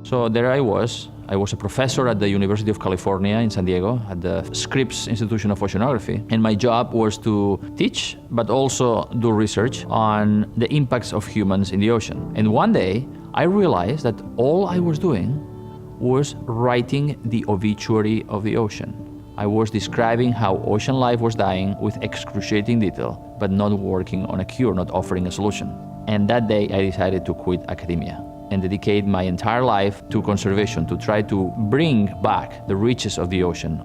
So there I was. I was a professor at the University of California in San Diego at the Scripps Institution of Oceanography. And my job was to teach, but also do research on the impacts of humans in the ocean. And one day, I realized that all I was doing was writing the obituary of the ocean. I was describing how ocean life was dying with excruciating detail, but not working on a cure, not offering a solution. And that day, I decided to quit academia and dedicate my entire life to conservation, to try to bring back the riches of the ocean.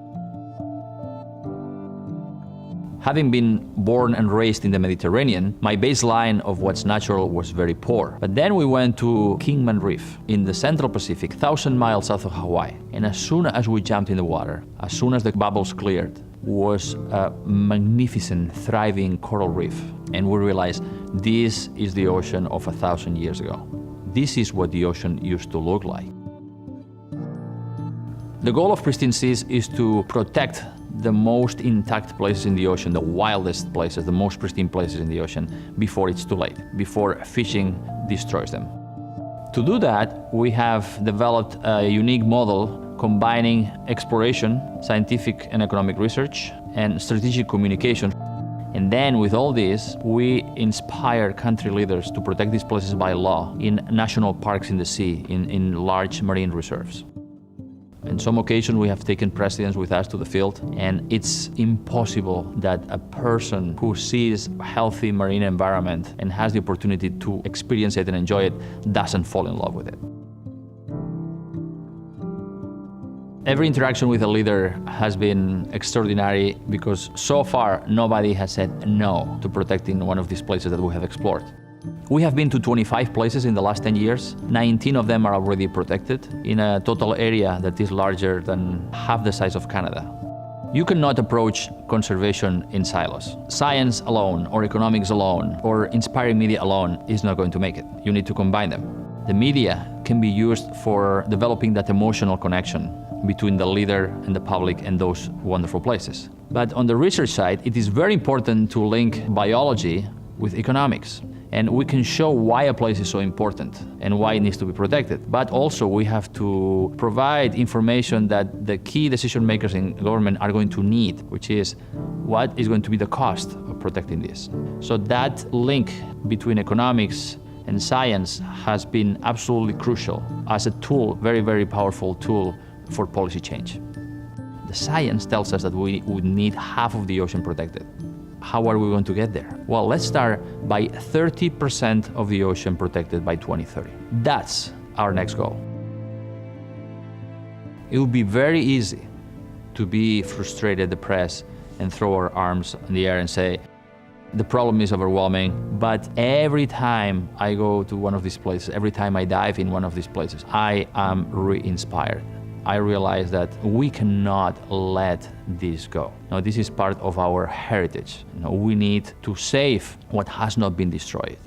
Having been born and raised in the Mediterranean, my baseline of what's natural was very poor. But then we went to Kingman Reef in the Central Pacific, 1,000 miles south of Hawaii. And as soon as we jumped in the water, as soon as the bubbles cleared, was a magnificent, thriving coral reef. And we realized this is the ocean of 1,000 years ago. This is what the ocean used to look like. The goal of Pristine Seas is to protect the most intact places in the ocean, the wildest places, the most pristine places in the ocean, before it's too late, before fishing destroys them. To do that, we have developed a unique model combining exploration, scientific and economic research, and strategic communication. And then with all this, we inspire country leaders to protect these places by law in national parks in the sea, in large marine reserves. On some occasions, we have taken presidents with us to the field, and it's impossible that a person who sees a healthy marine environment and has the opportunity to experience it and enjoy it doesn't fall in love with it. Every interaction with a leader has been extraordinary because so far nobody has said no to protecting one of these places that we have explored. We have been to 25 places in the last 10 years. 19 of them are already protected in a total area that is larger than half the size of Canada. You cannot approach conservation in silos. Science alone, or economics alone, or inspiring media alone is not going to make it. You need to combine them. The media can be used for developing that emotional connection between the leader and the public and those wonderful places. But on the research side, it is very important to link biology with economics. And we can show why a place is so important and why it needs to be protected. But also we have to provide information that the key decision makers in government are going to need, which is what is going to be the cost of protecting this. So that link between economics and science has been absolutely crucial as a tool, very, very powerful tool for policy change. The science tells us that we would need half of the ocean protected. How are we going to get there? Well, let's start by 30% of the ocean protected by 2030. That's our next goal. It would be very easy to be frustrated, depressed, and throw our arms in the air and say, the problem is overwhelming, but every time I go to one of these places, every time I dive in one of these places, I am re-inspired. I realize that we cannot let this go. Now, this is part of our heritage. We need to save what has not been destroyed.